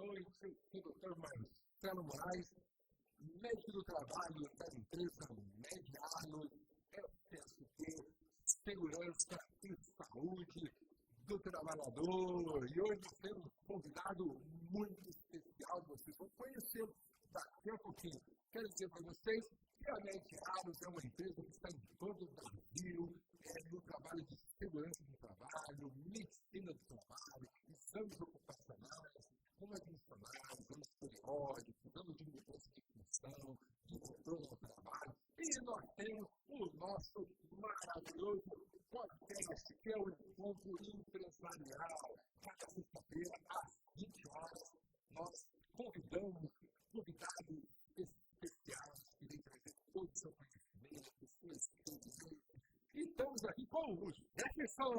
noite, com o Dr. Marcelo Moraes, médico do trabalho da empresa Medianos. Eu penso que segurança e saúde do trabalhador. E hoje temos um convidado muito especial, vocês vão conhecer daqui a pouquinho. Quero dizer para vocês que a Medianos é uma empresa que está em todo o Brasil, no trabalho de segurança do trabalho, medicina do trabalho, exames ocupacionais, como adicionais, exames periódicos, exames de mudança de função, de controle ao trabalho. E nós temos o nosso maravilhoso podcast, que é o Encontro Empresarial. Cada sexta-feira, às 20 horas, nós convidamos convidados especiais que vêm trazer todo o seu conhecimento, sua experiência. E estamos aqui com o Jefferson.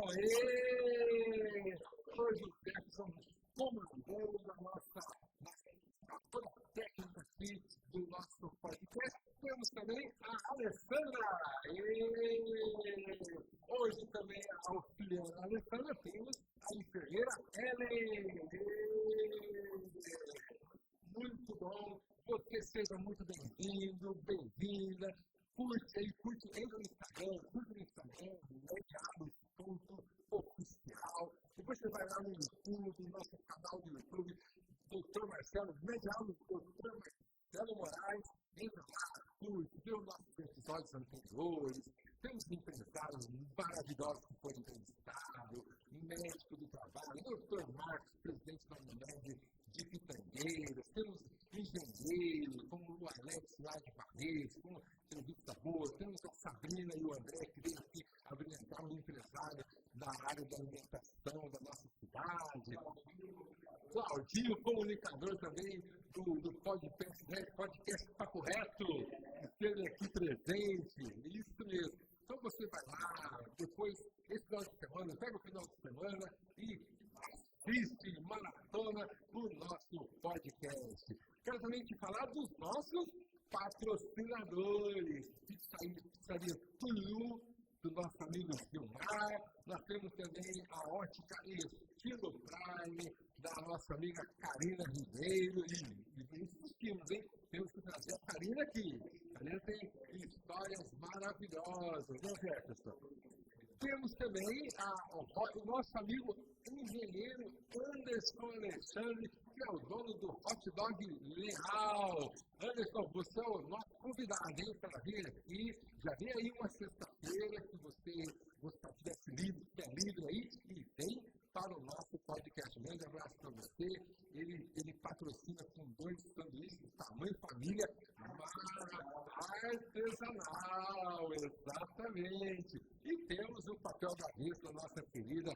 Hoje o Jefferson comandou a nossa técnica aqui do nosso podcast. Temos também a Alessandra. Hoje também auxiliando a Alessandra, temos a enfermeira Ellen. Muito bom. Você seja muito bem-vindo, bem-vinda. Curte aí no Instagram, Medianos.oficial. Depois você vai lá no YouTube, nosso canal do YouTube, Dr. Marcelo, Medianos, Dr. Marcelo Moraes. Entra lá, curte, vê os nossos episódios anteriores. Temos empresários maravilhosos que foram entrevistados, médico do trabalho, Dr. Marcos, presidente da Unimed de Pitangueiras, temos engenheiros, como o Alex lá de Paris, como entrevista boa, temos a Sabrina e o André, que vem aqui abrilhantar um empresário da área da alimentação da nossa cidade. Claudinho, comunicador também do podcast Papo Reto, esteve aqui presente, isso mesmo. Então você vai lá, depois, esse final de semana, pega o final de semana e assiste, maratona o nosso podcast. Quero também te falar dos nossos patrocinadores. Pizzaria Tulu, do nosso amigo Gilmar. Nós temos também a Ótica Estilo Prime, da nossa amiga Karina Ribeiro. E insistimos, hein? Temos que trazer a Karina aqui. A Karina tem histórias maravilhosas, não é, Jefferson? Temos também o nosso amigo engenheiro Anderson Alexandre, que é o dono do Hot Dog Leal. Anderson, você é o nosso convidado, hein, para vir aqui. Já vem aí uma sexta-feira que você tivesse livre aí e vem para o nosso podcast. Um grande abraço para você. Ele patrocina com 2 sanduíches, tamanho família, artesanal, exatamente. E temos o papel da vez da nossa querida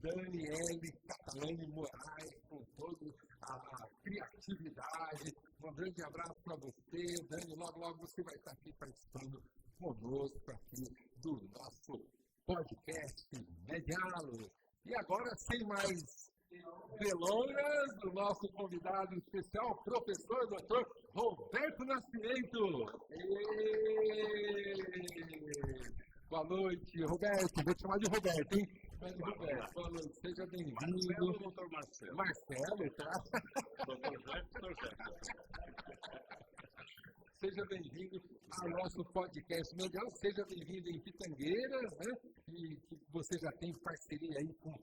Daniele Catalani Moraes, com toda a criatividade. Um grande abraço para você, Dani. Logo você vai estar aqui participando conosco aqui do nosso podcast Medianos. E agora, sem mais delongas, o nosso convidado especial, professor Dr. Roberto Nascimento. Boa noite, Roberto. Vou te chamar de Roberto, hein? Roberto, boa noite. Seja bem-vindo. Marcelo ou doutor Marcelo? Marcelo, tá? Doutor Jefferson. Seja bem-vindo ao nosso podcast Medial. Seja bem-vindo em Pitangueiras, né? E que você já tem parceria aí com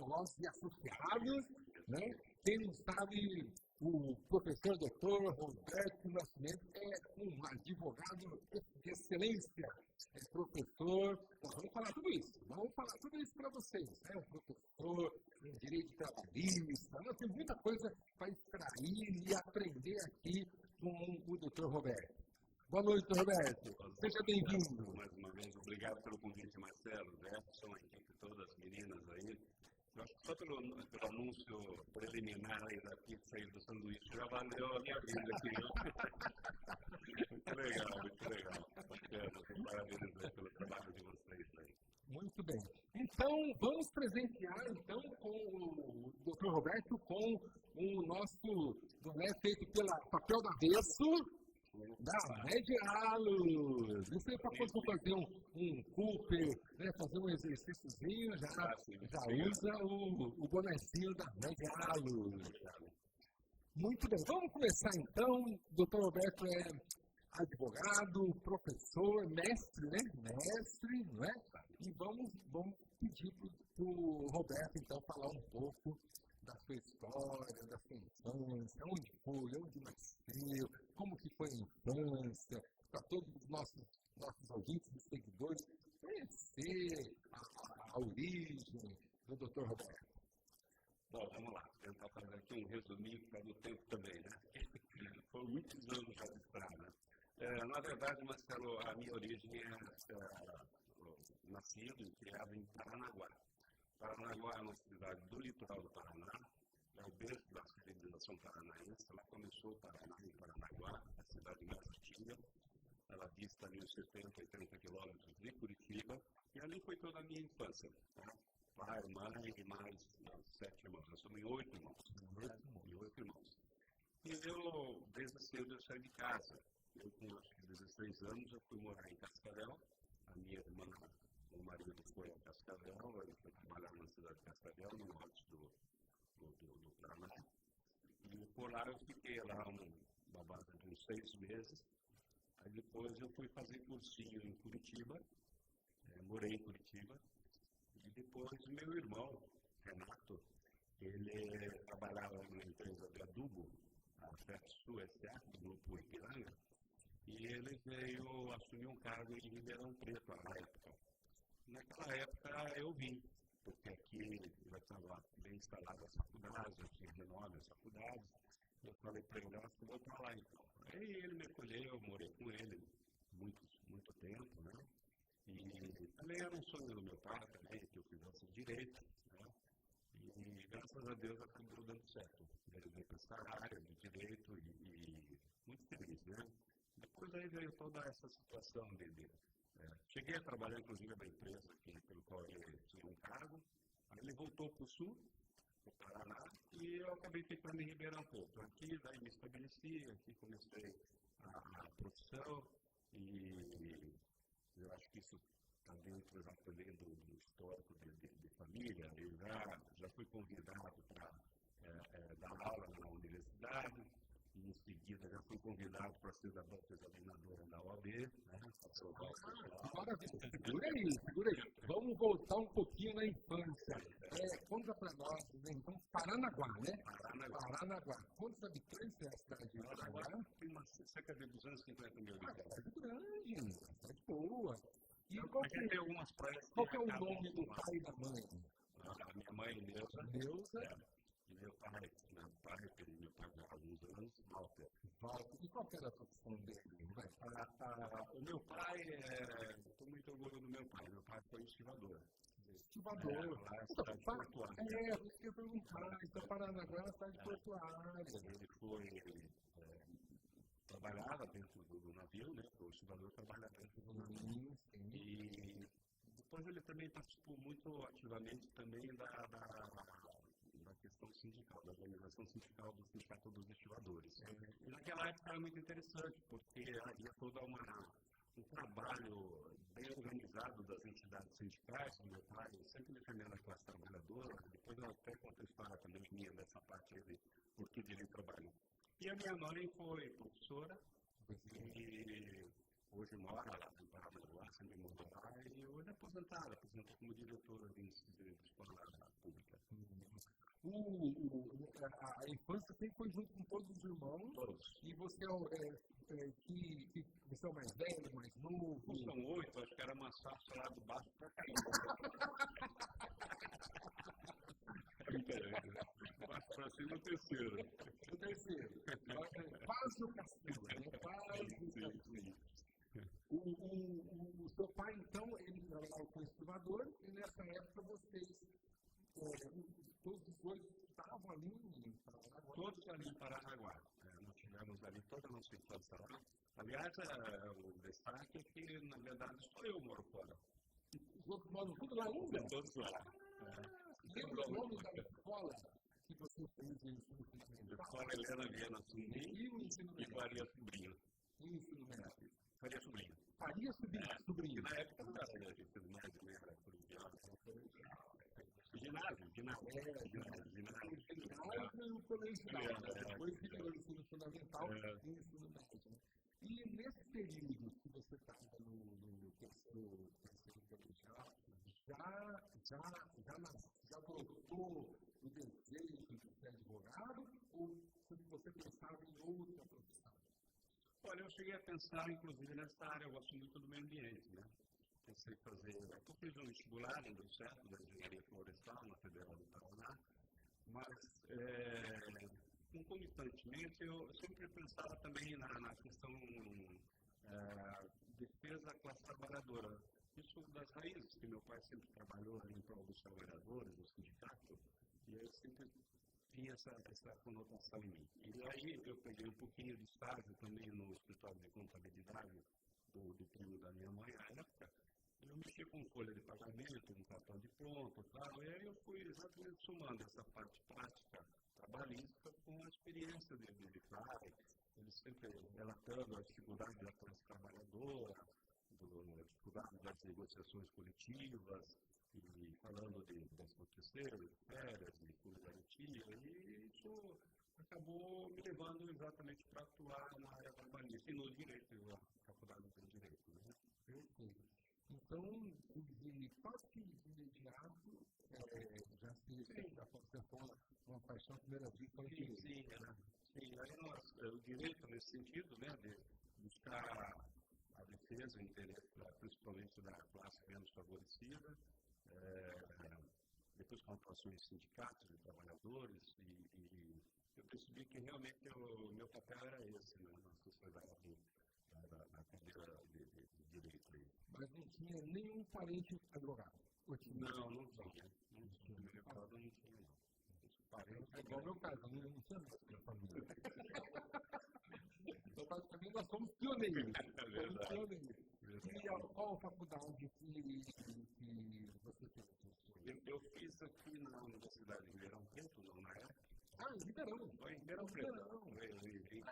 nossos e associados, né? Quem não sabe, o professor doutor Roberto Nascimento é um advogado de excelência, é professor. Nós vamos falar tudo isso para vocês, né? Um professor em direito trabalhista, nós temos muita coisa para extrair e aprender aqui com o doutor Roberto. Boa noite, Roberto. Seja bem-vindo. Mais uma vez, obrigado pelo convite, Marcelo, Jefferson, a equipe, todas as meninas aí. Eu acho que só pelo anúncio preliminar aí da pizza e do sanduíche já valeu a minha vida aqui. Muito legal. Bacana. Parabéns aí pelo trabalho de vocês aí. Muito bem. Então, vamos presentear com o Dr. Roberto com o nosso boné feito pela Papel da Avesso da Medianos. Isso aí para fazer um Cooper, né, fazer um exercíciozinho, já usa o bonezinho da Medianos. Muito bem, vamos começar então. O doutor Roberto é advogado, professor, mestre, né? Mestre, não é? E vamos pedir para o Roberto, então, falar um pouco da sua história, da sua infância, onde foi, onde nasceu, como que foi a infância, para todos os nossos ouvintes e seguidores conhecer a origem do Dr. Roberto. Bom, vamos lá, tentar fazer aqui um resuminho para o tempo também, né? Foram muitos anos já de estrada. Na verdade, Marcelo, a minha origem é nascido e criado em Paranaguá. Paranaguá é uma cidade do litoral do Paraná, é o berço da civilização paranaense. Lá começou o Paraná, em Paranaguá, a cidade mais antiga. Ela dista ali uns 70, 80 quilômetros de Curitiba, e ali foi toda a minha infância. Tá? Pai, mãe e mais 7 irmãos. Nós somos em 8 irmãos. E eu, desde cedo, eu saí de casa. Eu, com acho que 16 anos, eu fui morar em Cascavel. A minha irmã, o marido foi a Cascavel, ele foi trabalhar na cidade de Cascavel, no norte do Paraná. E por lá eu fiquei lá uma base de uns 6 meses. Aí depois eu fui fazer cursinho em Curitiba, morei em Curitiba. E depois meu irmão, Renato, ele trabalhava numa empresa de adubo, a FEPSU S.A., do grupo Ipiranga, e ele veio assumir um cargo em Ribeirão Preto na época. Naquela época eu vim, porque aqui já estava bem instalada as faculdades, já tinha renome as faculdades. Eu falei para ele, acho que vou para lá então. Aí ele me acolheu, eu morei com ele muito tempo, né? E também era um sonho do meu pai também, que eu fizesse direito, né? E graças a Deus acabou dando certo. Ele veio para essa área de direito e muito feliz, né? Depois aí veio toda essa situação dele. Cheguei a trabalhar, inclusive, na empresa pelo qual ele tinha um cargo. Aí ele voltou para o sul, para o Paraná, e eu acabei ficando em Ribeirão Preto. Aqui, daí me estabeleci, aqui comecei a profissão, e eu acho que isso está dentro já também do histórico de família. Eu já fui convidado para dar aula na universidade. E em seguida já fui convidado para ser da banca examinadora da OAB, né? Maravilha, segura aí. Vamos voltar um pouquinho na infância. Conta para nós, né? Então, Paranaguá, né? Paranaguá. Quantos habitantes é a cidade de Paranaguá? Tem cerca de 250 mil habitantes. É grande, é boa. E qual que é o nome do pai e da mãe? A minha mãe, Neuza. Meu pai já há alguns anos, Walter. E qual que era a profissão dele? O meu pai, estou muito orgulhoso do meu pai. Meu pai foi estivador. Lá é cidade portuária. Isso que eu ia perguntar. Então, Paranaguá é uma cidade portuária. Ele foi trabalhava dentro do navio, né? O estivador trabalhava dentro do navio. E depois ele também participou muito ativamente também da questão sindical, da organização sindical do Sindicato dos Estivadores. E naquela época era muito interessante, porque havia todo um trabalho bem organizado das entidades sindicais, do meu pai, sempre defendendo a classe trabalhadora. Depois eu até conto a história também minha dessa parte de por que ele trabalha. E a minha mãe foi professora, e hoje mora lá em Paranaguá, sempre morou lá, e hoje é aposentada como diretora de escola pública. A infância tem conjunto com todos os irmãos. Todos. E você você é o mais velho, mais novo? São 8, acho que era mais fácil lá do baixo para cair. Baixo para cima, o terceiro. Quase o castigo, né? Quase o castigo. O seu pai, então, ele trabalhava com estivador, e nessa época vocês, todos os dois estavam ali em Paranaguá? Todos ali em Paranaguá. Nós tivemos ali toda a nossa infância lá. Aliás, o destaque é que, na verdade, só eu moro fora. Os outros moram tudo lá ainda? Todos lá. Lembra o nome da escola que você fez em ensino fundamental? Escola Helena Viana Sobrinho e Faria Sobrinho. E o ensino médio? Faria Sobrinho. Faria Sobrinho. Na época não era a gente médio, né? Era ginásio. Ginásio colegial, depois que virou ensino fundamental e ensino médio. E nesse período que você estava no terceiro colegial, já brotou o desejo de ser advogado ou você pensava em outra profissão? Olha, eu cheguei a pensar, inclusive, nessa área. Eu gosto muito do meio ambiente, né? Pensei em fazer... Eu fiz um vestibular, não deu certo, da engenharia florestal, na Federal do Paraná, mas, concomitantemente, eu sempre pensava também na questão de defesa da classe trabalhadora. Isso das raízes, que meu pai sempre trabalhou em prol dos trabalhadores, do sindicato, e eu sempre tinha essa conotação em mim. E aí eu peguei um pouquinho de estágio também no escritório de contabilidade do primo da minha mãe, na época. Eu mexi com folha de pagamento, um cartão de pronto, tal, e aí eu fui exatamente somando essa parte prática trabalhista com a experiência de pai, ele sempre relatando a dificuldade da classe trabalhadora, a dificuldade das negociações coletivas, e falando de 13º, de férias, de fundo de garantia, e isso acabou me levando exatamente para atuar na área trabalhista e no direito, na faculdade de direito. Né? Perfeito. Então, de quase imediato, já se foi uma paixão à primeira vista. Sim. Aí o direito nesse sentido, né, de buscar a defesa, o interesse, principalmente da classe menos favorecida, depois com atuações em sindicatos de trabalhadores, e eu percebi que realmente o meu papel era esse, né, na sociedade, na cadeira de direito. Mas não tinha nenhum parente advogado? Não tinha. Não tinha. É igual meu caso, não tinha mais minha família. Então, praticamente, nós somos pioneiros. E qual faculdade que você fez? Eu fiz aqui na Universidade de Ribeirão Preto, não na época. Em Ribeirão? Foi em Ribeirão Preto.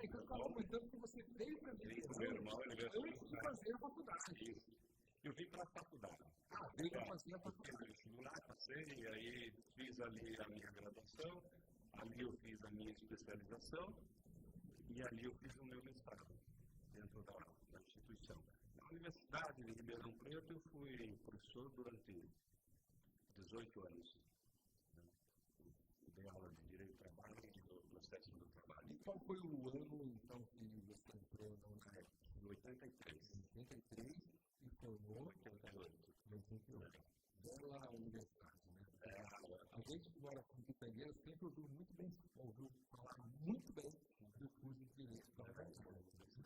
Então estava comentando que você veio para Ribeirão. Meu irmão, ele antes de fazer a faculdade. Isso. Eu vim para a faculdade. Veio para fazer a faculdade. Fiz o vestibular, passei, e aí fiz ali a minha graduação, ali eu fiz a minha especialização, e ali eu fiz o meu mestrado, dentro da instituição. Na Universidade de Ribeirão Preto, eu fui professor durante 18 anos. Dei aula de Direito do Trabalho e do processo do trabalho. E qual foi o ano, então, que você entrou na UNAEP? Em 83. 83 e formou? 88. 88. Bela universidade, né? A gente que mora com Pitangueira sempre ouviu falar muito bem do curso de Direito da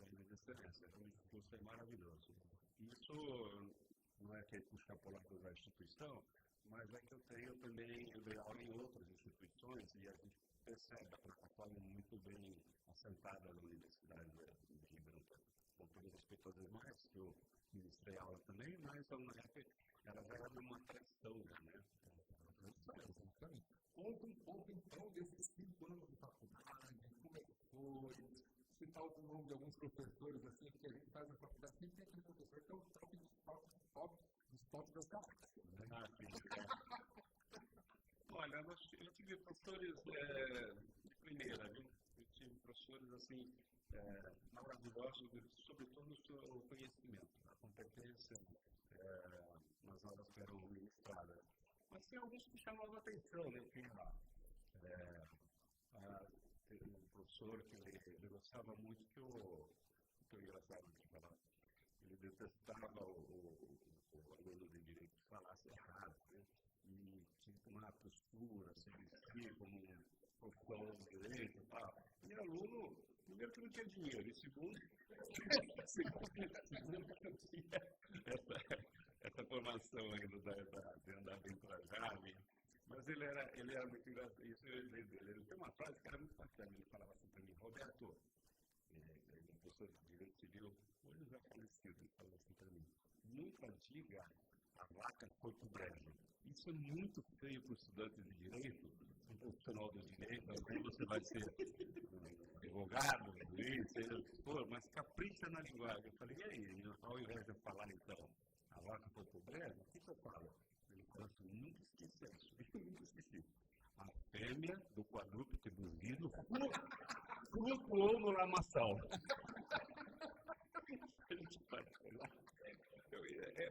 Universidade de Excelência. O curso é maravilhoso. Isso não é que é puxar para o lado da instituição, mas é que eu tenho também, eu dei aula em outras instituições e a gente percebe a plataforma muito bem assentada na Universidade de Ribeirão Preto. Com todo respeito às demais, que eu ministrei aula também, mas na época ela já era uma tradição, né? Exatamente. Conta um pouco, então, desses 5 anos de faculdade, como é que foi, se tal o nome de alguns professores, assim, porque a gente faz a faculdade, sempre tem aquele professor que é o top dos top das galáxias, né? Olha, eu tive professores de primeira, viu? Eu tive professores, assim, maravilhosos, sobretudo no seu conhecimento, a competência nas aulas que eram ministradas. Mas tem alguns que chamavam a atenção, né? Tinha um professor que ele gostava muito que é engraçado de falar. Ele detestava o aluno de direito que falasse errado, né? E tinha que tomar a postura, se vestir como um professor de direito e tal. E aluno, primeiro que não tinha dinheiro, e segundo que não tinha essa formação ainda de andar bem trajado. Mas ele era muito engraçado. Ele tem uma frase que era muito bacana. Ele falava assim para mim: Roberto, ele professor de direito civil, hoje já falecido, ele falava assim para mim: nunca diga a vaca foi pro brejo. Isso é muito feio para o estudante de direito, um profissional do direito, aí você vai ser advogado, juiz, seja o que for, mas capricha na linguagem. Eu falei: e aí, ao invés de eu falar então a vaca foi pro brejo, o que eu falo? Ele falou assim: nunca esqueci isso, eu nunca esqueci. A fêmea do quadrúpede bovino flutuou no lamaçal.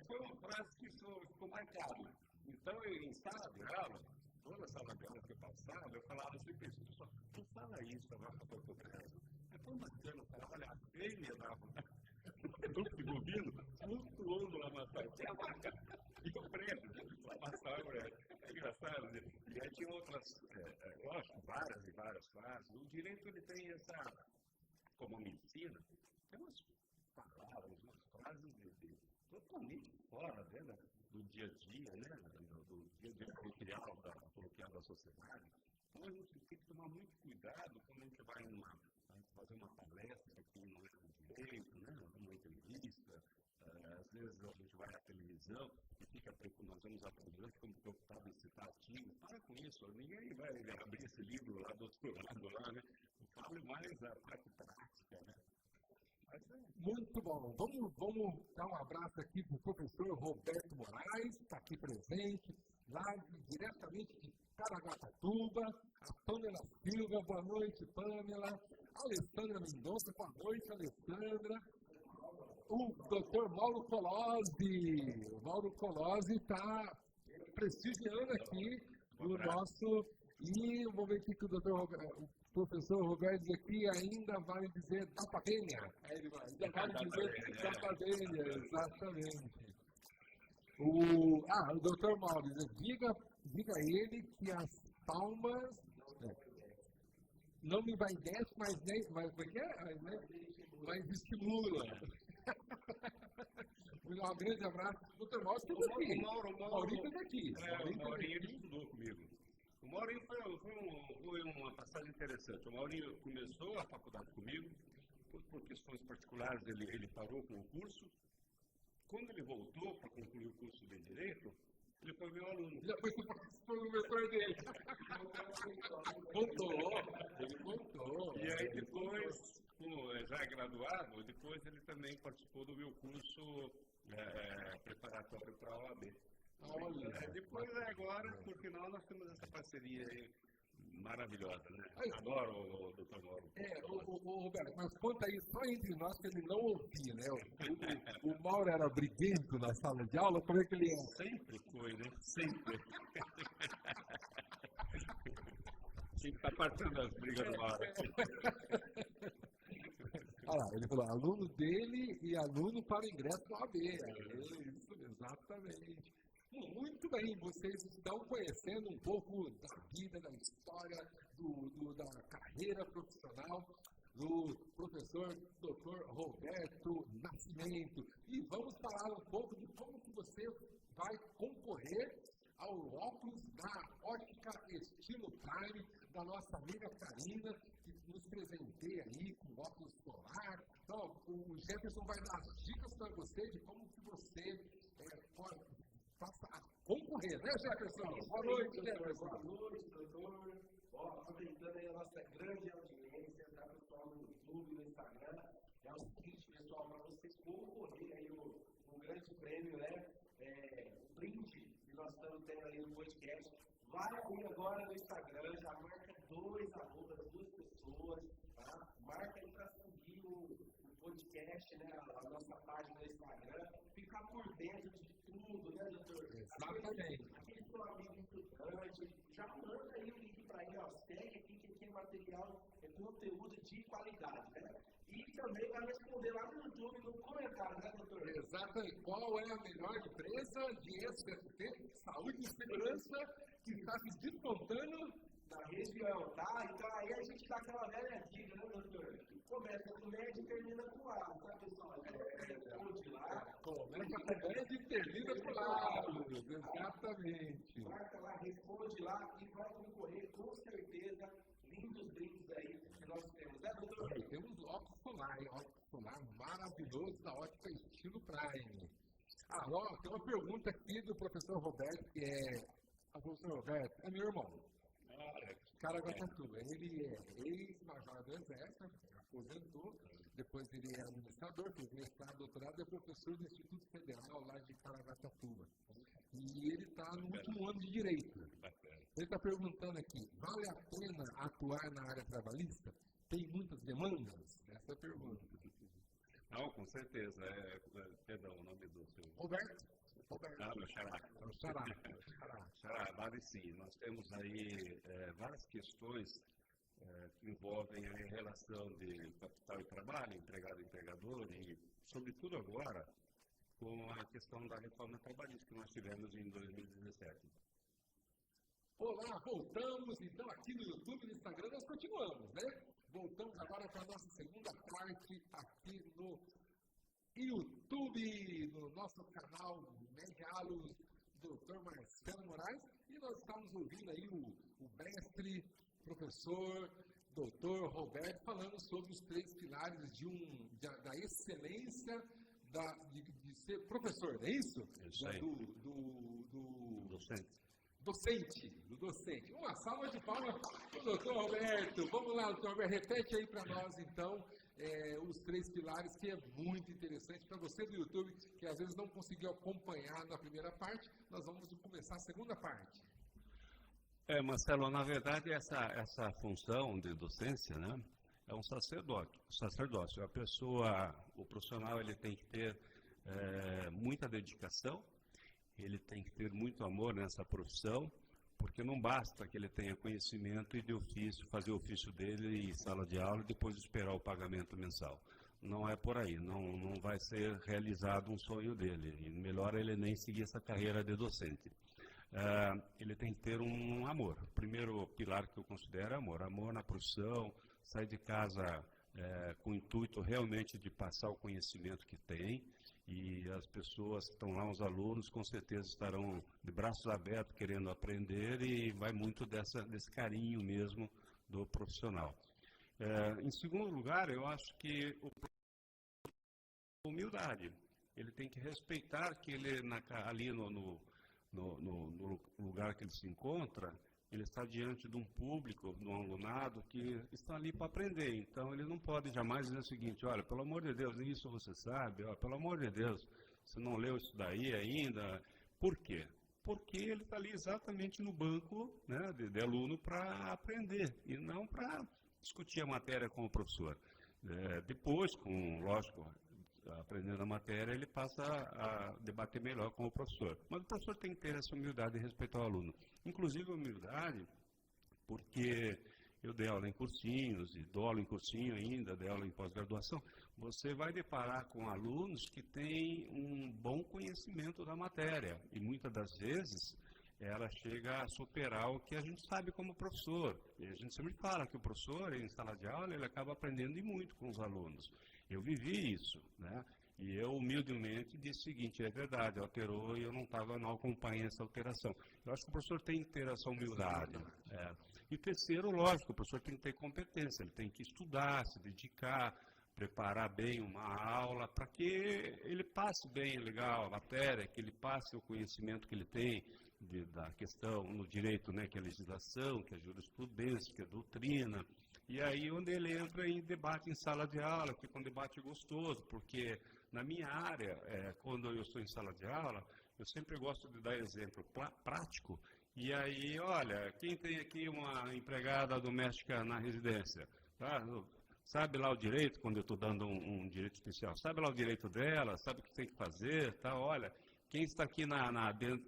Foi uma frase que ficou marcada. Então, em sala de aula, toda sala de aula que eu passava, eu falava assim, pessoal, não fala isso agora para o professor. É tão bacana, o cara, olha, a fêmea da bovino flutuou no lamaçal. Tinha a marca e o prêmio do lamaçal. É engraçado, né? E aí tinha outras, lógico, várias e várias classes. O direito, ele tem essa, como a medicina, tem umas palavras, umas frases totalmente fora, né, do dia a dia, né, do dia a dia coloquial da sociedade. Então a gente tem que tomar muito cuidado quando a gente vai fazer uma palestra aqui no direito, né, numa entrevista. Às vezes a gente vai à televisão e nós vamos à televisão, ficamos preocupados em citar artigos. Para com isso, ninguém vai abrir esse livro lá do outro lado, lá, né? Fale mais a parte prática, né? Muito bom. Vamos dar um abraço aqui para o professor Roberto Moraes, que está aqui presente, lá diretamente de Caraguatatuba, a Pamela Silva, boa noite, Pamela, Alessandra Mendonça, boa noite, Alessandra, o Dr. Mauro Colozzi. O Mauro Colozzi está prestigiando aqui o nosso. E vamos ver aqui que o professor Roberto diz aqui ainda vale dizer da Padênia. Ainda vale dizer da Padênia, exatamente. O Dr. Mauro diz, diga a ele que as palmas não me vai desce, mas estimula. Um grande abraço para o Dr. Mauro, que está aqui. O Maurício está aqui. O Maurinho estudou comigo. O Maurinho foi uma passagem interessante. O Maurinho começou a faculdade comigo, por questões particulares ele parou com o curso. Quando ele voltou para concluir o curso de Direito, ele foi meu aluno. Já foi o mentor dele. Ele contou. E aí depois, já graduado, depois ele também participou do meu curso preparatório para a OAB. Olha, depois agora, por final, nós temos essa parceria aí maravilhosa, né? Adoro o Dr. Mauro. Roberto, mas conta aí só entre nós que ele não ouvia, né? O Mauro era briguento na sala de aula, como é que ele é? Sempre foi, né? Sempre. Sempre está partando as brigas do Mauro. Olha lá, ele falou aluno dele e aluno para o ingresso do AB. Isso, exatamente. Muito bem, vocês estão conhecendo um pouco da vida, da história, da carreira profissional do professor Dr. Roberto Nascimento. E vamos falar um pouco de como que você vai concorrer ao óculos da Ótica Estilo Prime, da nossa amiga Karina, que nos presenteia aí com óculos solar. Então, o Jefferson vai dar dicas para você de como que você pode passa a concorrer, né, Jefferson? Boa noite, Jefferson. Boa noite, doutor. Aproveitando aí a nossa grande audiência, tá, pessoal, no YouTube, no Instagram. É o seguinte, pessoal, para vocês concorrerem aí no grande prêmio, né? O brinde que nós estamos tendo aí no podcast. Vai aí agora no Instagram, já marca 2 pessoas, tá? Marca aí para seguir o podcast, né? A nossa página no Instagram. Ficar por dentro de tudo, né, doutor? Exatamente. Aquele seu amigo estudante, já manda aí o link para ele, ó, segue aqui que tem material, conteúdo de qualidade, né? E também vai responder lá no YouTube, no comentário, né, doutor? Exatamente. Qual é a melhor empresa de SBT, saúde e segurança, que está se despontando na região, tá? Então aí a gente dá aquela velha dica, né, doutor? Começa com média e termina com A, tá, pessoal? Responde lá. Começa com média e termina com A. Exatamente. Marca lá, responde lá e vai concorrer com certeza. Lindos brindes aí que nós temos, né, doutor? Temos óculos solar, óculos solar maravilhoso da Ótica Estilo Prime. Ó, tem uma pergunta aqui do professor Roberto, que é... O professor Roberto é meu irmão. Caraguatatuba. Ele é ex-major do Exército, aposentou, depois ele é administrador, fez mestrado, doutorado, é professor do Instituto Federal lá de Caraguatatuba. E ele está no último ano de Direito. Ele está perguntando aqui, vale a pena atuar na área trabalhista? tem muitas demandas? Essa é a pergunta. Não, com certeza. Perdão, o nome do seu... Roberto. Ah, meu xará. Xará, vale sim. Nós temos aí várias questões que envolvem a relação de capital e trabalho, empregado e empregador, e sobretudo agora com a questão da reforma trabalhista que nós tivemos em 2017. Olá, voltamos então aqui no YouTube e no Instagram, nós continuamos, né? Voltamos agora para a nossa segunda parte aqui no YouTube, no nosso canal Medialos, Dr. Marcelo Moraes, e nós estamos ouvindo aí o mestre, professor, doutor Roberto, falando sobre os 3 pilares da excelência de ser professor, não é isso? Isso aí. Do Docente. docente. Uma salva de palmas para o doutor Roberto. Vamos lá, doutor Roberto, repete aí para nós, então, os 3 pilares, que é muito interessante para você do YouTube, que às vezes não conseguiu acompanhar na primeira parte. Nós vamos começar a segunda parte. Marcelo, na verdade, essa função de docência, né, é um sacerdócio. O profissional, ele tem que ter muita dedicação, ele tem que ter muito amor nessa profissão, porque não basta que ele tenha conhecimento e de ofício, fazer o ofício dele em sala de aula e depois esperar o pagamento mensal. Não é por aí, não vai ser realizado um sonho dele. E melhor ele nem seguir essa carreira de docente. Ele tem que ter um amor. O primeiro pilar que eu considero é amor. Amor na profissão, sair de casa com o intuito realmente de passar o conhecimento que tem. E as pessoas que estão lá, os alunos, com certeza estarão de braços abertos querendo aprender, e vai muito desse carinho mesmo do profissional. Em segundo lugar, eu acho que humildade. Ele tem que respeitar que ele ali no lugar que ele se encontra, ele está diante de um público, de um alunado que está ali para aprender. Então, ele não pode jamais dizer o seguinte: olha, pelo amor de Deus, isso você sabe, pelo amor de Deus, você não leu isso daí ainda. Por quê? Porque ele está ali exatamente no banco, né, de aluno para aprender, e não para discutir a matéria com o professor. Depois, lógico, aprendendo a matéria, ele passa a debater melhor com o professor. Mas o professor tem que ter essa humildade e respeitar o aluno. Inclusive a humildade, porque eu dei aula em cursinhos, e dou aula em cursinho ainda, dei aula em pós-graduação. Você vai deparar com alunos que têm um bom conhecimento da matéria, e muitas das vezes ela chega a superar o que a gente sabe como professor. E a gente sempre fala que o professor, em sala de aula, ele acaba aprendendo e muito com os alunos. Eu vivi isso, né? E eu humildemente disse o seguinte: é verdade, alterou e eu não acompanhei essa alteração. Eu acho que o professor tem que ter essa humildade. E terceiro, lógico, o professor tem que ter competência, ele tem que estudar, se dedicar, preparar bem uma aula para que ele passe bem legal a matéria, que ele passe o conhecimento que ele tem da questão no direito, né, que é a legislação, que é a jurisprudência, que é a doutrina. E aí onde ele entra em debate em sala de aula, fica um debate gostoso, porque na minha área, quando eu estou em sala de aula, eu sempre gosto de dar exemplo prático. E aí, olha, quem tem aqui uma empregada doméstica na residência, tá? Sabe lá o direito, quando eu estou dando um direito especial, sabe lá o direito dela, sabe o que tem que fazer, tá? Olha, quem está aqui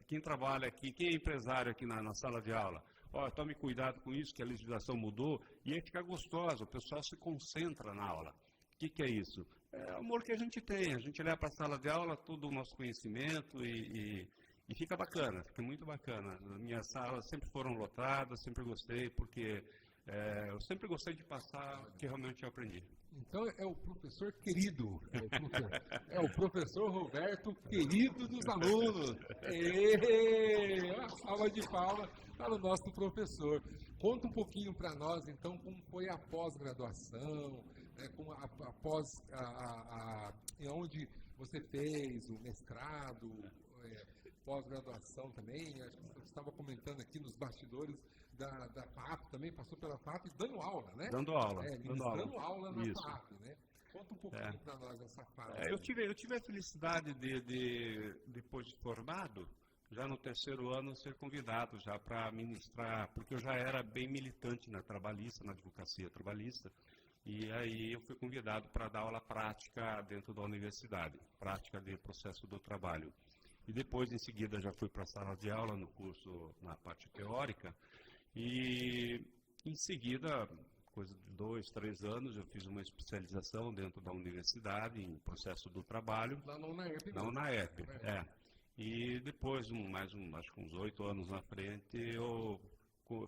quem trabalha aqui, quem é empresário aqui na sala de aula? Ó, tome cuidado com isso, que a legislação mudou, e aí fica gostoso, o pessoal se concentra na aula. O que é isso? É o amor que a gente tem, a gente leva para a sala de aula todo o nosso conhecimento e fica bacana, fica muito bacana. As minhas salas sempre foram lotadas, sempre gostei, porque eu sempre gostei de passar o que realmente eu aprendi. Então é o professor querido, é o professor Roberto, querido dos alunos. Uma salva de palmas para o nosso professor. Conta um pouquinho para nós, então, como foi a pós-graduação, onde você fez o mestrado, pós-graduação também. Acho que você estava comentando aqui nos bastidores da FAP, também passou pela FAP dando aula, né? Dando aula. Dando aula na FAP, né? Conta um pouquinho para nós essa fase. Eu tive a felicidade depois de formado, já no terceiro ano, ser convidado já para ministrar, porque eu já era bem militante na trabalhista, na advocacia trabalhista, E aí eu fui convidado para dar aula prática dentro da universidade, prática de processo do trabalho. E depois, em seguida, já fui para a sala de aula no curso, na parte teórica. E em seguida, coisa de 2, 3 anos, eu fiz uma especialização dentro da universidade em processo do trabalho. Lá na UNAEP. Na UNAEP, E depois, acho que uns 8 anos na frente, eu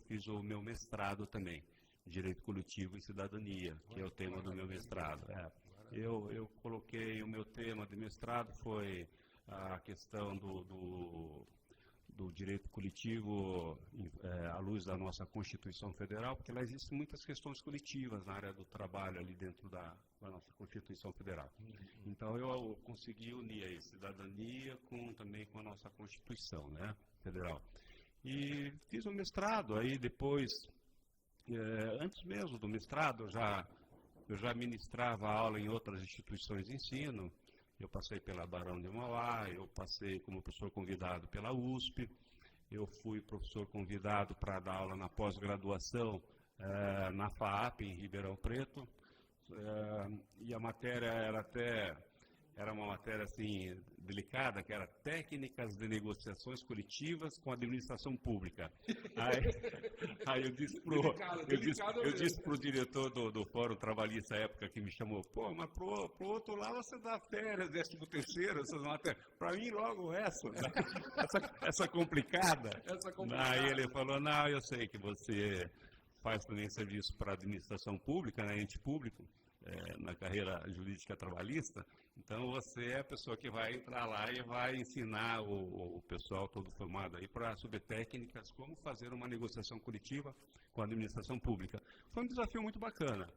fiz o meu mestrado também, Direito Coletivo e Cidadania, que é o tema do meu mestrado. Eu coloquei, o meu tema de mestrado foi a questão do direito coletivo à luz da nossa Constituição Federal, porque lá existem muitas questões coletivas na área do trabalho ali dentro da nossa Constituição Federal. Então eu consegui unir a cidadania também com a nossa Constituição, né, Federal. E fiz um mestrado, aí depois, antes mesmo do mestrado, eu já ministrava aula em outras instituições de ensino. Eu passei pela Barão de Mauá, eu passei como professor convidado pela USP, eu fui professor convidado para dar aula na pós-graduação na FAAP, em Ribeirão Preto, e a matéria era uma matéria assim, delicada, que era técnicas de negociações coletivas com a administração pública. Aí eu disse para o diretor do Fórum Trabalhista à época, que me chamou, pô, mas pro outro lado você dá férias, 13º, essas matérias, para mim logo essa complicada. Aí ele falou, não, eu sei que você faz também serviço para a administração pública, né, ente público, na carreira jurídica trabalhista, então você é a pessoa que vai entrar lá e vai ensinar o pessoal todo formado aí sobre técnicas, como fazer uma negociação coletiva com a administração pública. Foi um desafio muito bacana.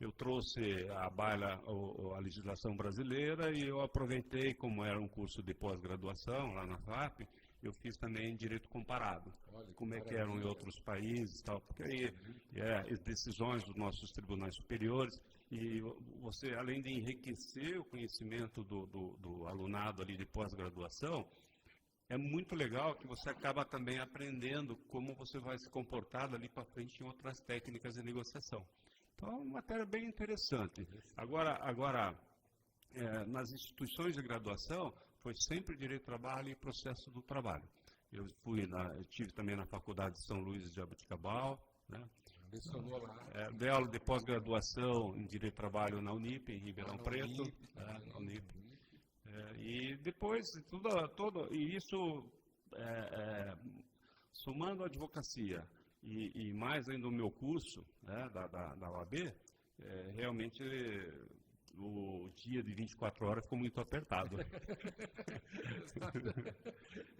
Eu trouxe à baila a legislação brasileira e eu aproveitei, como era um curso de pós-graduação lá na FAP, eu fiz também direito comparado. Olha, como é que eram em outros países, tal, porque aí decisões dos nossos tribunais superiores. E você, além de enriquecer o conhecimento do alunado ali de pós-graduação, é muito legal que você acaba também aprendendo como você vai se comportar dali para frente em outras técnicas de negociação. Então, é uma matéria bem interessante. Agora nas instituições de graduação, foi sempre direito do trabalho e processo do trabalho. Eu estive também na Faculdade de São Luís de Jaboticabal, né? Dei aula de pós-graduação em Direito do Trabalho na Unip, em Ribeirão Preto. Na Unip. E depois, e isso, somando a advocacia e mais ainda o meu curso, né, da OAB, realmente o dia de 24 horas ficou muito apertado.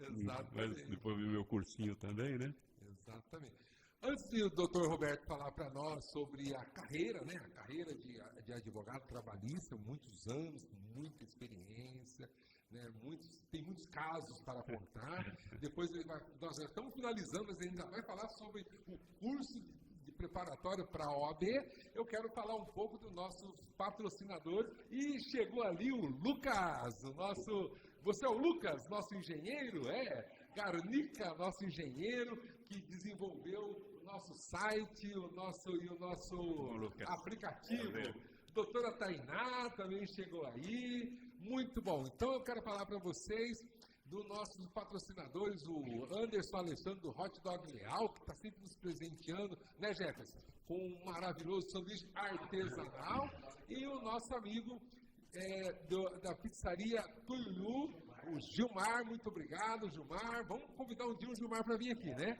Exatamente. Mas depois vi o meu cursinho também, né? Exatamente. Antes do Dr. Roberto falar para nós sobre a carreira, né, a carreira de advogado trabalhista, muitos anos, muita experiência, né, tem muitos casos para contar. Depois nós já estamos finalizando, mas ainda vai falar sobre o curso de preparatório para a OAB. Eu quero falar um pouco dos nossos patrocinadores. E chegou ali o Lucas, você é o Lucas, nosso engenheiro, Garnica, nosso engenheiro, que desenvolveu o nosso site, o nosso aplicativo. Doutora Tainá também chegou aí. Muito bom. Então eu quero falar para vocês dos nossos patrocinadores, o Anderson Alexandre do Hot Dog Leal, que está sempre nos presenteando, né, Jefferson? Com um maravilhoso sanduíche artesanal. E o nosso amigo da pizzaria Tuiú, o Gilmar. Muito obrigado, Gilmar. Vamos convidar um dia o Gilmar para vir aqui, né?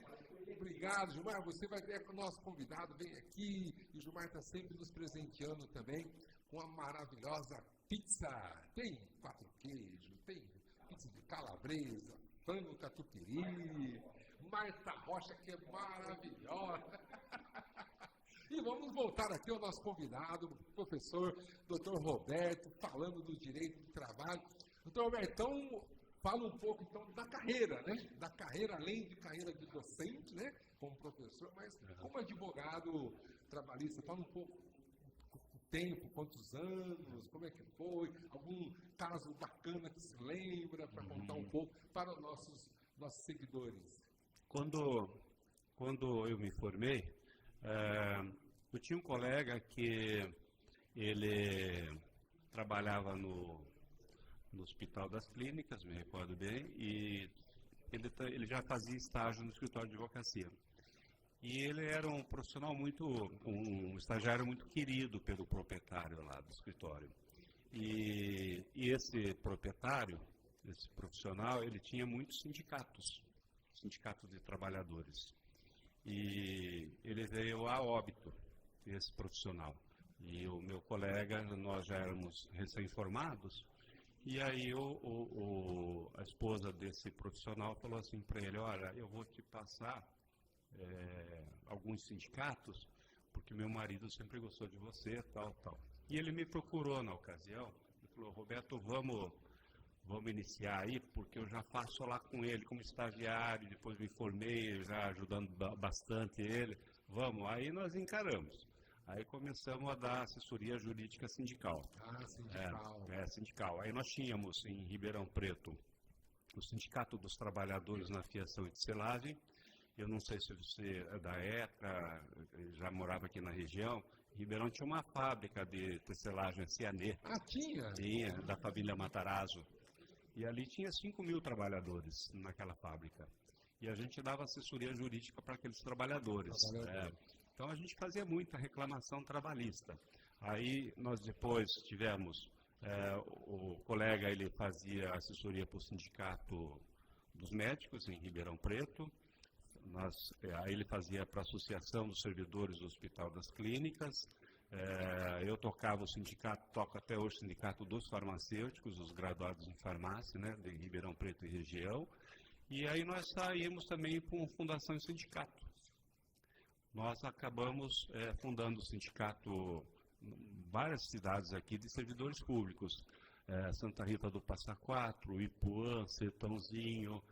Obrigado, Gilmar. Você vai ver que o nosso convidado vem aqui. E o Gilmar está sempre nos presenteando também com a maravilhosa pizza. Tem 4 queijos, tem pizza de calabresa, frango catupiry, Marta Rocha, que é maravilhosa. E vamos voltar aqui ao nosso convidado, o professor Dr. Roberto, falando do direito do trabalho. Dr. Roberto, então, fala um pouco então da carreira, né? Da carreira, além de carreira de docente, né? Como professor, mas como advogado trabalhista, fala um pouco o tempo, quantos anos, como é que foi, algum caso bacana que se lembra, para contar um pouco para os nossos seguidores. Quando eu me formei, Eu tinha um colega que ele trabalhava no Hospital das Clínicas, me recordo bem, e ele já fazia estágio no escritório de advocacia. E ele era um profissional um estagiário muito querido pelo proprietário lá do escritório. E esse proprietário, esse profissional, ele tinha muitos sindicatos de trabalhadores. E ele veio a óbito, esse profissional. E o meu colega, nós já éramos recém-formados, e aí a esposa desse profissional falou assim para ele, olha, eu vou te passar alguns sindicatos, porque meu marido sempre gostou de você, tal. E ele me procurou na ocasião, e falou, Roberto, vamos iniciar aí, porque eu já faço lá com ele como estagiário, depois me formei, já ajudando bastante ele, vamos, aí nós encaramos. Aí começamos a dar assessoria jurídica sindical. Sindical. Sindical. Aí nós tínhamos em Ribeirão Preto o Sindicato dos Trabalhadores na Fiação e Tecelagem. Eu não sei se você é da época, já morava aqui na região. Ribeirão tinha uma fábrica de tecelagem, a Cianê. Tinha? Tinha, da família Matarazzo. E ali tinha 5.000 trabalhadores naquela fábrica. E a gente dava assessoria jurídica para aqueles trabalhadores. Então a gente fazia muita reclamação trabalhista. Aí nós depois tivemos, o colega ele fazia assessoria para o Sindicato dos Médicos em Ribeirão Preto. Aí ele fazia para a Associação dos Servidores do Hospital das Clínicas. Eu tocava o sindicato, toco até hoje o Sindicato dos Farmacêuticos, os graduados em farmácia, né, de Ribeirão Preto e região. E aí nós saímos também com fundação e sindicato. Nós acabamos fundando o sindicato em várias cidades aqui de servidores públicos. Santa Rita do Passa Quatro, Ipuã, Sertãozinho,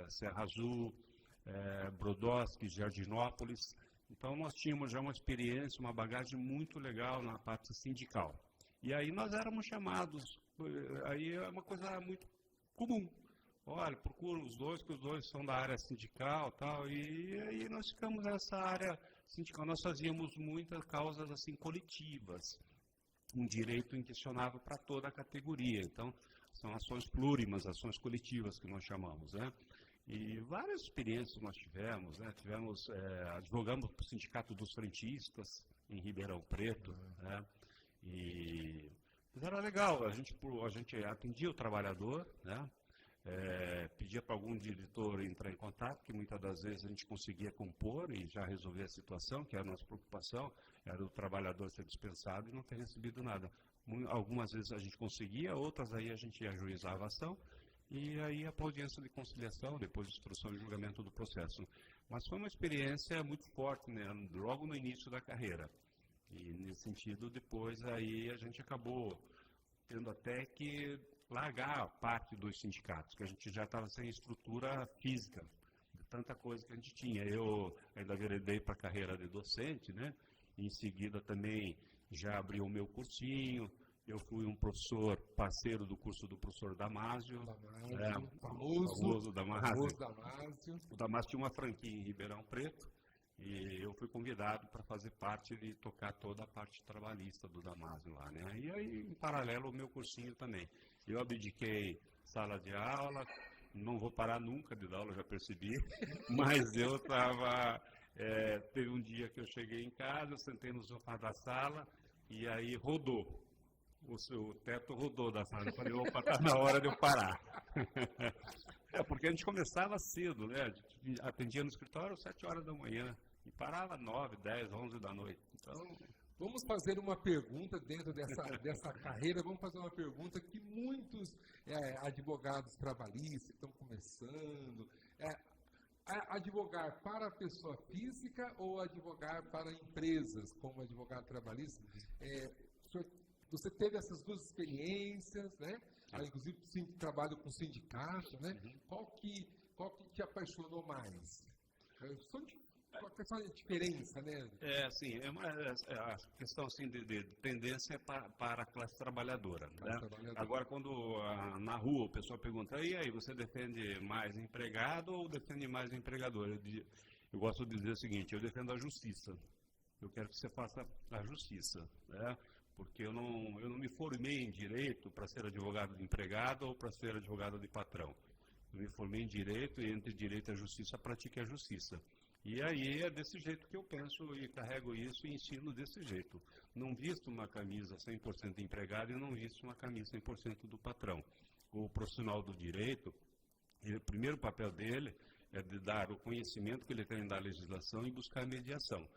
Serra Azul, Brodowski, Jardinópolis. Então nós tínhamos já uma experiência, uma bagagem muito legal na parte sindical. E aí nós éramos chamados, aí é uma coisa muito comum. Olha, procura os dois, que os dois são da área sindical tal, e aí nós ficamos nessa área sindical. Nós fazíamos muitas causas assim coletivas, um direito inquestionável para toda a categoria. Então, são ações plurimas, ações coletivas que nós chamamos, né? E várias experiências nós tivemos, né? Advogamos para o Sindicato dos Frentistas, em Ribeirão Preto, né? Mas era legal, a gente atendia o trabalhador, né? Pedia para algum diretor entrar em contato, que muitas das vezes a gente conseguia compor e já resolver a situação, que era a nossa preocupação, era o trabalhador ser dispensado e não ter recebido nada. Algumas vezes a gente conseguia, outras aí a gente ajuizava a ação, e aí a audiência de conciliação, depois de instrução e julgamento do processo. Mas foi uma experiência muito forte, né, logo no início da carreira. E nesse sentido, depois aí a gente acabou tendo até que largar a parte dos sindicatos, que a gente já estava sem estrutura física, de tanta coisa que a gente tinha. Eu ainda enveredei para a carreira de docente, né? Em seguida também já abri o meu cursinho. Eu fui um professor parceiro do curso do professor Damásio. Famoso Damásio. O Damásio tinha uma franquia em Ribeirão Preto e eu fui convidado para fazer parte de tocar toda a parte trabalhista do Damásio lá, né? E aí, em paralelo, o meu cursinho também. Eu abdiquei sala de aula, não vou parar nunca de dar aula, já percebi, mas eu estava... teve um dia que eu cheguei em casa, eu sentei no sofá da sala e aí rodou. O teto rodou da sala. Eu falei, opa, está na hora de eu parar. Porque a gente começava cedo, né? A gente atendia no escritório às 7 horas da manhã e parava 9, 10, 11 da noite. Então... Vamos fazer uma pergunta dentro dessa carreira, vamos fazer uma pergunta que muitos advogados trabalhistas estão começando. Advogar para a pessoa física ou advogar para empresas, como advogado trabalhista? Você teve essas duas experiências, né? Inclusive trabalho com sindicato, né? Qual que te apaixonou mais? Qual é a diferença, né? A questão assim, de tendência para a classe trabalhadora. Né? Agora, quando na rua o pessoal pergunta, e aí, você defende mais empregado ou defende mais empregador? Eu gosto de dizer o seguinte, eu defendo a justiça. eu quero que você faça a justiça, né? Porque eu não me formei em direito para ser advogado de empregado ou para ser advogado de patrão. Eu me formei em direito e entre direito e a justiça pratique a justiça. E aí é desse jeito que eu penso e carrego isso e ensino desse jeito. Não visto uma camisa 100% empregado e não visto uma camisa 100% do patrão. O profissional do direito, o primeiro papel dele é de dar o conhecimento que ele tem da legislação e buscar a mediação.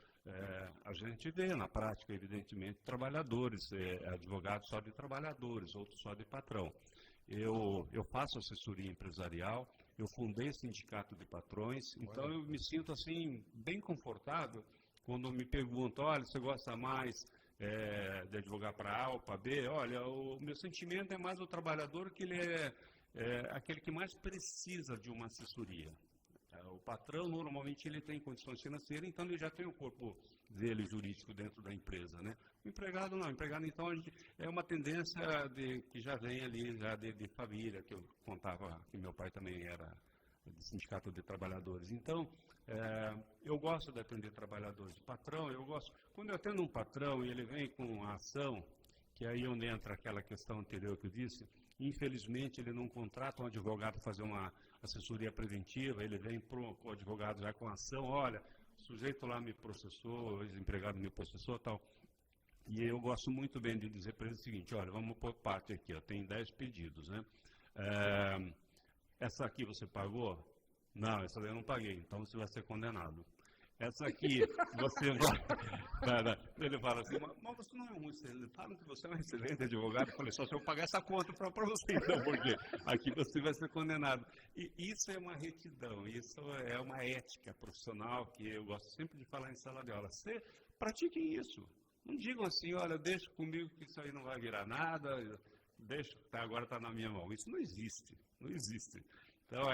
A gente vê na prática, evidentemente, trabalhadores, advogados só de trabalhadores, outros só de patrão. Eu faço assessoria empresarial, eu fundei sindicato de patrões, então eu me sinto assim bem confortável quando me perguntam, olha, você gosta mais de advogar para A ou para B? Olha, o meu sentimento é mais o trabalhador que ele é aquele que mais precisa de uma assessoria. O patrão, normalmente, ele tem condições financeiras, então ele já tem o corpo dele jurídico dentro da empresa, né? O empregado não. O empregado, então, é uma tendência que já vem ali, já de família, que eu contava que meu pai também era do sindicato de trabalhadores. Então, eu gosto de atender trabalhadores. De patrão, eu gosto. Quando eu atendo um patrão e ele vem com a ação, que aí onde entra aquela questão anterior que eu disse, infelizmente, ele não contrata um advogado para fazer uma assessoria preventiva, ele vem para o advogado já com ação, olha, o sujeito lá me processou, o ex-empregado me processou, tal. E eu gosto muito bem de dizer para ele o seguinte, olha, vamos por parte aqui, ó, tem 10 pedidos, né? Essa aqui você pagou? Não, essa daí eu não paguei, então você vai ser condenado. Essa aqui, você vai... Ele fala assim, mas você não é um excelente... Falam que você é um excelente advogado. Eu falei, só se eu pagar essa conta para você, então, porque aqui você vai ser condenado. E isso é uma retidão, isso é uma ética profissional que eu gosto sempre de falar em sala de aula. Você pratiquem isso. Não digam assim, olha, deixa comigo que isso aí não vai virar nada, deixa, agora está na minha mão. Isso não existe, não existe. Então,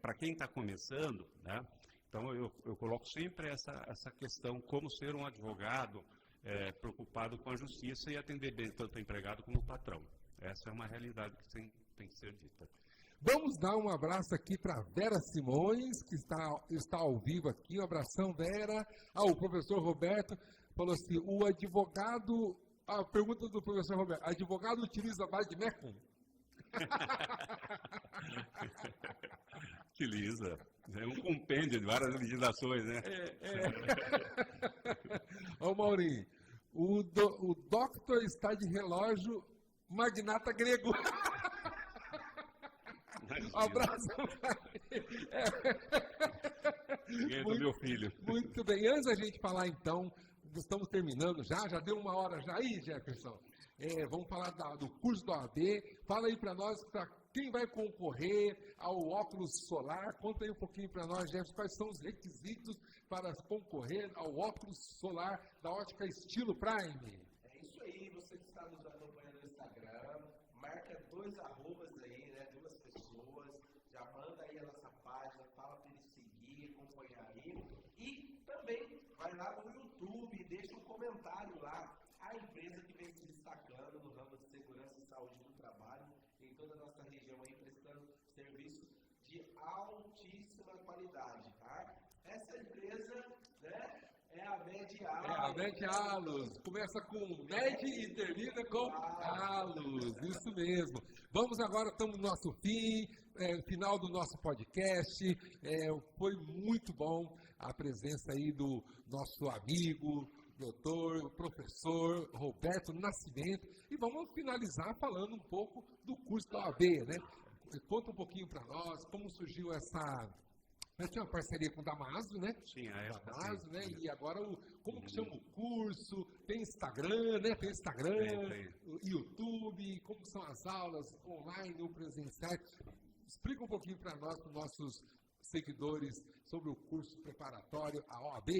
para quem está começando, né? Então, eu coloco sempre essa questão, como ser um advogado preocupado com a justiça e atender bem tanto o empregado como o patrão. Essa é uma realidade que tem que ser dita. Vamos dar um abraço aqui para Vera Simões, que está ao vivo aqui. Um abração, Vera. O professor Roberto falou assim, o advogado... A pergunta do professor Roberto, advogado utiliza mais de MECOM? Utiliza. É um compêndio de várias legislações, né? Ô, Maurinho, o doctor está de relógio magnata grego. Um abraço para ele. Meu filho. Muito bem. Antes da gente falar, então, estamos terminando já deu 1 hora já. Aí, Jefferson, vamos falar do curso da OAB. Fala aí para nós, para quem vai concorrer ao óculos solar. Conta aí um pouquinho para nós, Jefferson, quais são os requisitos para concorrer ao óculos solar da Ótica Estilo Prime. É isso aí, você que está nos acompanhando no Instagram, marca 2 arrobas aí, né, 2 pessoas, já manda aí a nossa página, fala para ele seguir, acompanhar aí. E também vai lá no YouTube, deixa um comentário lá. A empresa que vem se destacando no ramo de segurança e saúde do trabalho em toda a nossa região aí, prestando serviços de altíssima qualidade, tá? Essa empresa, né, é a Medialos. A Medialos. Começa com Med e termina com Alos. Isso mesmo. Vamos agora, estamos no nosso final do nosso podcast. Foi muito bom a presença aí do nosso amigo, doutor, professor Roberto Nascimento. E vamos finalizar falando um pouco do curso da OAB, né? Conta um pouquinho para nós como surgiu essa... Tinha uma parceria com o Damaso, né? Sim, a Damaso, né? E agora, como que chama o curso? Tem Instagram, né? Tem Instagram, tem. YouTube, como são as aulas online ou presenciais? Explica um pouquinho para nós, para os nossos seguidores, sobre o curso preparatório, a OAB.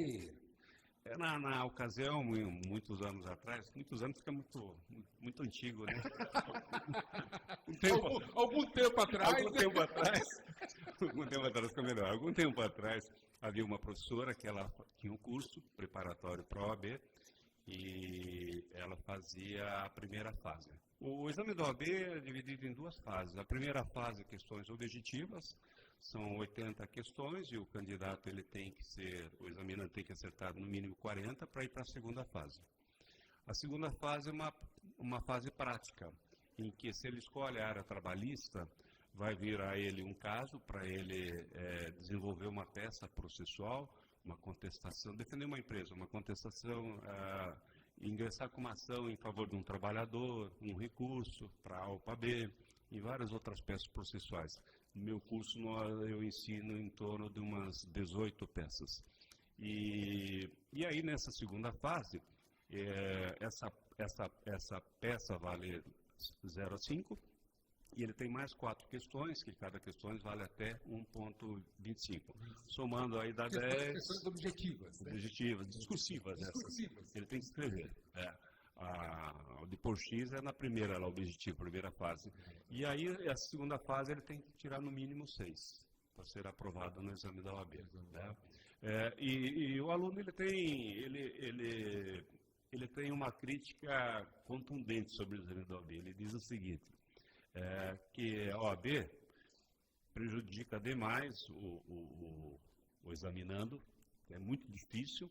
Na ocasião, muitos anos atrás, muitos anos fica muito antigo, né? Algum tempo atrás. Algum tempo atrás ficou melhor. Algum tempo atrás havia uma professora que ela tinha um curso preparatório para a OAB e ela fazia a primeira fase. O exame da OAB é dividido em 2 fases. A primeira fase, questões objetivas, São 80 questões e o candidato o examinante tem que acertar no mínimo 40 para ir para a segunda fase. A segunda fase é uma fase prática, em que se ele escolhe a área trabalhista, vai vir a ele um caso para ele desenvolver uma peça processual, uma contestação, defender uma empresa, uma contestação, ingressar com uma ação em favor de um trabalhador, um recurso para A ou para B, e várias outras peças processuais. No meu curso eu ensino em torno de umas 18 peças. E aí nessa segunda fase, essa peça vale 0 a 5, e ele tem mais 4 questões, que cada questão vale até 1,25. Somando aí dá 10... Questões objetivas. Objetivas, discursivas. Ele tem que escrever. O de por X é na primeira, lá, o objetivo, primeira fase. E aí, a segunda fase, ele tem que tirar no mínimo 6, para ser aprovado no exame da OAB. Né? E o aluno, ele tem uma crítica contundente sobre o exame da OAB. Ele diz o seguinte, que a OAB prejudica demais o examinando, é muito difícil.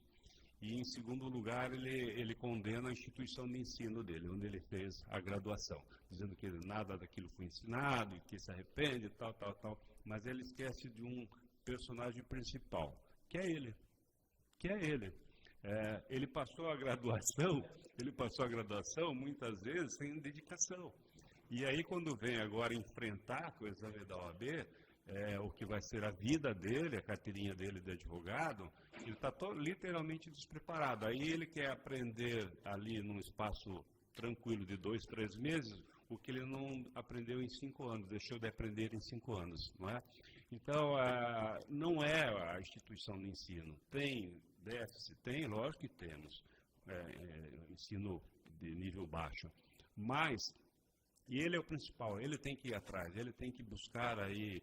E, em segundo lugar, ele condena a instituição de ensino dele, onde ele fez a graduação, dizendo que nada daquilo foi ensinado, e que se arrepende, tal. Mas ele esquece de um personagem principal, que é ele. Ele passou a graduação muitas vezes sem dedicação. E aí, quando vem agora enfrentar com o exame da OAB, o que vai ser a vida dele, a carteirinha dele de advogado, ele está literalmente despreparado. Aí ele quer aprender ali num espaço tranquilo de 2, 3 meses, o que ele não aprendeu em 5 anos, deixou de aprender em 5 anos. Não é? Então, não é a instituição de ensino. Tem déficit? Tem, lógico que temos. Ensino de nível baixo. Mas, e ele é o principal, ele tem que ir atrás, ele tem que buscar aí...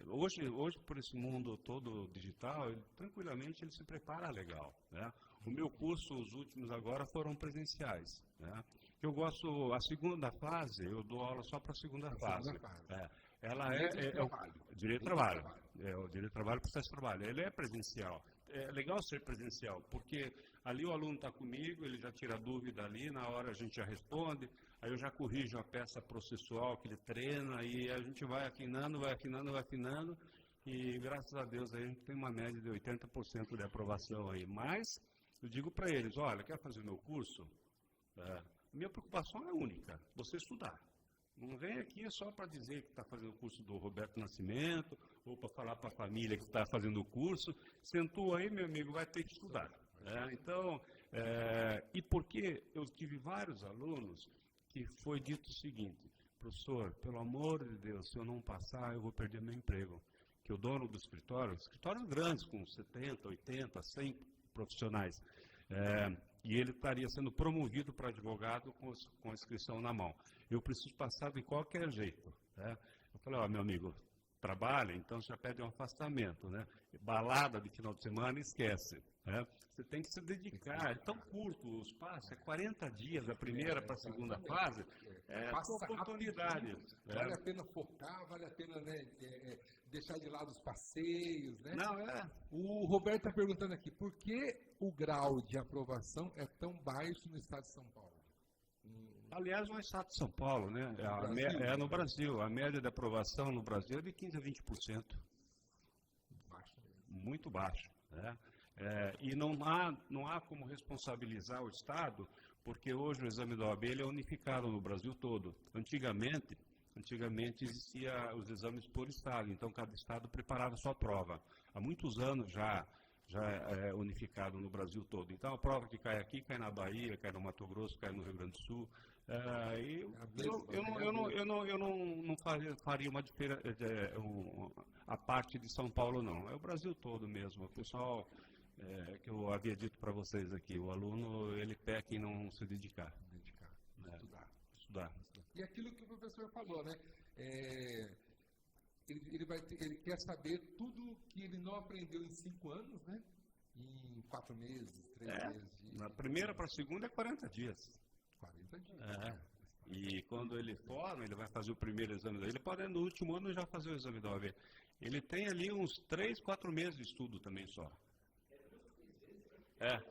Hoje, por esse mundo todo digital, tranquilamente ele se prepara legal. Né? O meu curso, os últimos agora, foram presenciais. Né? Eu gosto, a segunda fase, eu dou aula só para a segunda fase. Ela o direito de trabalho. O direito de trabalho, processo de trabalho. Ele é presencial. É legal ser presencial, porque ali o aluno está comigo, ele já tira dúvida ali, na hora a gente já responde, aí eu já corrijo a peça processual que ele treina, e a gente vai afinando, e graças a Deus aí a gente tem uma média de 80% de aprovação aí. Mas eu digo para eles, olha, quer fazer meu curso? Minha preocupação é única, você estudar. Não vem aqui só para dizer que está fazendo o curso do Roberto Nascimento, ou para falar para a família que está fazendo o curso. Sentou aí, meu amigo, vai ter que estudar. Então, e porque eu tive vários alunos que foi dito o seguinte, professor, pelo amor de Deus, se eu não passar, eu vou perder meu emprego. Que o dono do escritórios grandes, com 70, 80, 100 profissionais, e ele estaria sendo promovido para advogado com a inscrição na mão. Eu preciso passar de qualquer jeito. Né? Eu falei, meu amigo, trabalha, então já pede um afastamento. Né? Balada de final de semana, esquece. Né? Você tem que se dedicar, é tão curto o espaço, é 40 dias da primeira para a segunda fase, Passa oportunidade. Vale a pena focar, vale a pena deixar de lado os passeios. Né? O Roberto está perguntando aqui, por que o grau de aprovação é tão baixo no estado de São Paulo? Aliás, no estado de São Paulo, né? No Brasil. A média de aprovação no Brasil é de 15% a 20%. Baixo mesmo. Muito baixo. Né? E não há como responsabilizar o Estado, porque hoje o exame da OAB ele é unificado no Brasil todo. Antigamente existia os exames por Estado, então cada Estado preparava a sua prova. Há muitos anos já é unificado no Brasil todo. Então a prova que cai aqui, cai na Bahia, cai no Mato Grosso, cai no Rio Grande do Sul. Eu não faria uma diferença, a parte de São Paulo não. É o Brasil todo mesmo. O pessoal, que eu havia dito para vocês aqui, o aluno, ele peca em não se dedicar. Estudar. E aquilo que o professor falou, né? Ele quer saber tudo que ele não aprendeu em 5 anos, né? Em 4 meses, 3 meses. Na primeira para a segunda é 40 dias. 40 dias. E quando ele forma, ele vai fazer o primeiro exame da OAB. Ele pode, no último ano, já fazer o exame da OAB. Ele tem ali uns 3, 4 meses de estudo também só.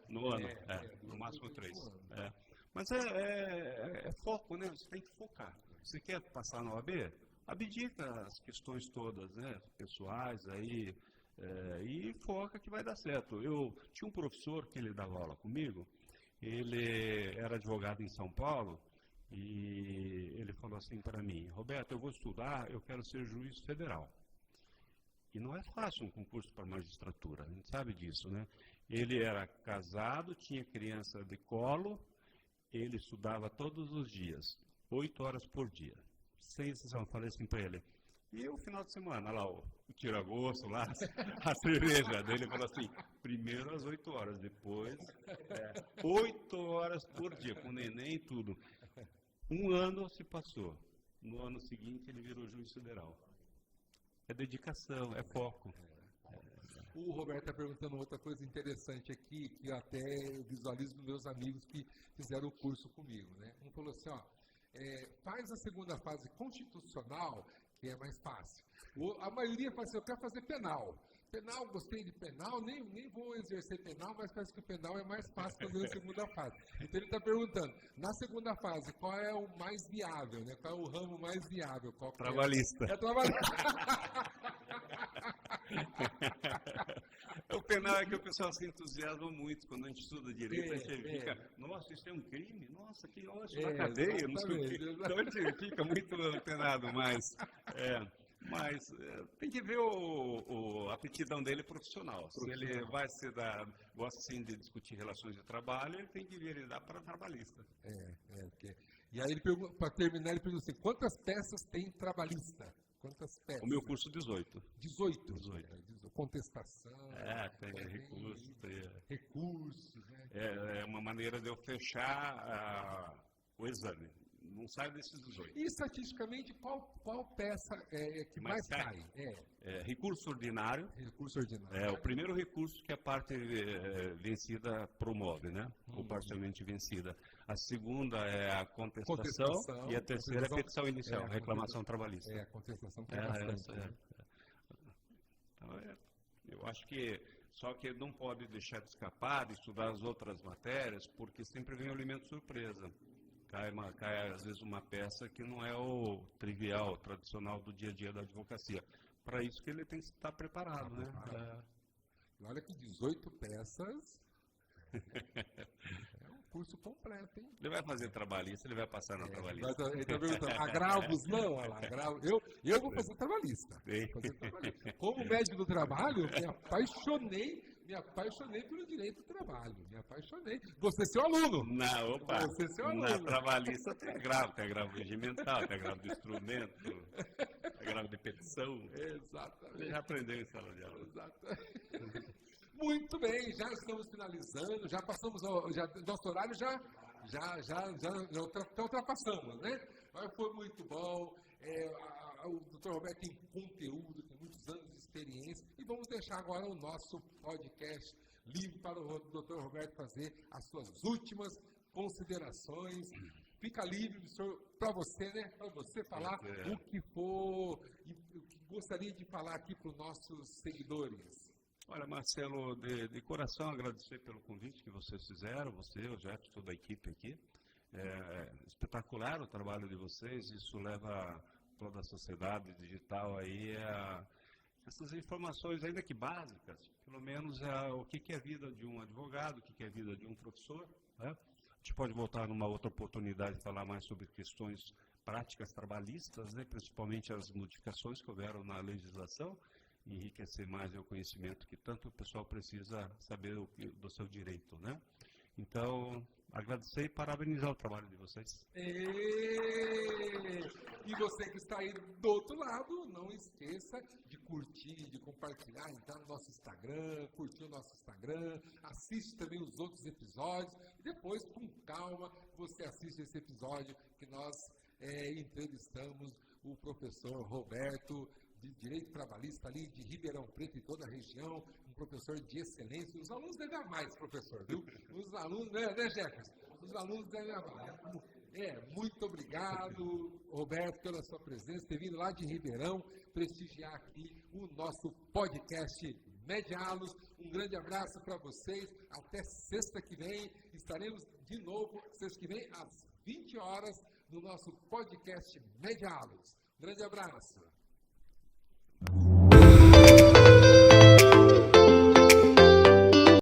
No ano. No máximo 3. Mas é foco, né? Você tem que focar. Você quer passar na OAB? Abdica as questões todas, né? Pessoais aí. E foca que vai dar certo. Eu tinha um professor que ele dava aula comigo. Ele era advogado em São Paulo. E ele falou assim para mim: Roberto, eu vou estudar, eu quero ser juiz federal. E não é fácil um concurso para magistratura, a gente sabe disso, né? Ele era casado, tinha criança de colo, ele estudava todos os dias, 8 horas por dia, sem exceção. Eu falei assim para ele: e o final de semana, lá o tira-gosto, lá a cerveja dele? Ele falou assim: primeiro às 8 horas, depois 8 horas por dia, com neném e tudo. Um ano se passou, no ano seguinte ele virou juiz federal. É dedicação, é foco. O Roberto está perguntando outra coisa interessante aqui, que eu até visualizo nos meus amigos que fizeram o curso comigo, né? Um falou assim, faz a segunda fase constitucional, que é mais fácil. A maioria fala assim, eu quero fazer penal. Penal, gostei de penal, nem vou exercer penal, mas parece que o penal é mais fácil fazer a segunda fase. Então ele está perguntando, na segunda fase, qual é o mais viável, né? Qual é o ramo mais viável? Trabalhista. É trabalhista. O penal é que o pessoal se entusiasma muito quando a gente estuda direito, a gente fica, nossa, isso é um crime? Nossa, que ótimo, na cadeia, não sei o quê. Então a gente fica muito antenado, mas tem que ver a aptidão dele profissional. Se ele vai gosta assim de discutir relações de trabalho, ele tem que virar para trabalhista. E aí, para terminar, ele pergunta assim, quantas peças tem trabalhista? Quantas peças? O meu curso, 18. 18. Contestação. Tem recursos. Recursos, né? É uma maneira de eu fechar o exame. Não sai desses 18. E, estatisticamente, qual peça que mais cai? Recurso ordinário. Recurso ordinário. O primeiro recurso que a parte vencida promove, né? Ou parcialmente vencida. A segunda é a contestação e a terceira é a petição inicial, reclamação trabalhista. A contestação que é bastante. Então, eu acho que só que não pode deixar de escapar, de estudar as outras matérias, porque sempre vem o elemento surpresa. Cai às vezes uma peça que não é o trivial, o tradicional do dia a dia da advocacia. Para isso que ele tem que estar preparado, né? E olha que 18 peças é um curso completo, hein? Ele vai fazer trabalhista, ele vai passar na trabalhista. Ele está perguntando, agravos não? Olha lá, eu vou fazer trabalhista. Como médico do trabalho, me apaixonei pelo direito do trabalho. Me apaixonei. Você é seu aluno. Você é seu aluno. Na trabalhista tem agravo regimental, tem agravo de instrumento, agravo de petição. Exatamente. Ele já aprendeu em sala de aula. Exatamente. Muito bem, já estamos finalizando, já passamos, nosso horário já ultrapassamos, né? Mas foi muito bom. O Dr. Roberto tem conteúdo, tem muitos anos de experiência, e vamos deixar agora o nosso podcast livre para o Dr. Roberto fazer as suas últimas considerações. Fica livre, para você, né? Para você falar o que for, e o que gostaria de falar aqui para os nossos seguidores. Olha, Marcelo, de coração agradecer pelo convite que vocês fizeram, o Jefferson, toda a equipe aqui. Espetacular o trabalho de vocês, isso leva toda a sociedade digital aí essas informações, ainda que básicas, pelo menos o que é a vida de um advogado, o que é a vida de um professor, né? A gente pode voltar numa outra oportunidade e falar mais sobre questões práticas trabalhistas, né? Principalmente as modificações que houveram na legislação, enriquecer mais o conhecimento que tanto o pessoal precisa saber do seu direito, né? Então, agradecer e parabenizar o trabalho de vocês. E você que está aí do outro lado, não esqueça de curtir, de compartilhar, entrar no nosso Instagram, curtir o nosso Instagram, assiste também os outros episódios, e depois, com calma, você assiste esse episódio que nós entrevistamos o professor Roberto, de Direito Trabalhista ali de Ribeirão Preto e toda a região, um professor de excelência. Os alunos devem amar esse professor, viu? Os alunos, né, Jefferson? Os alunos devem amar. Muito obrigado, Roberto, pela sua presença, ter vindo lá de Ribeirão prestigiar aqui o nosso podcast Medialos. Um grande abraço para vocês. Até sexta que vem. Estaremos de novo, sexta que vem, às 20 horas, no nosso podcast Medialos. Grande abraço.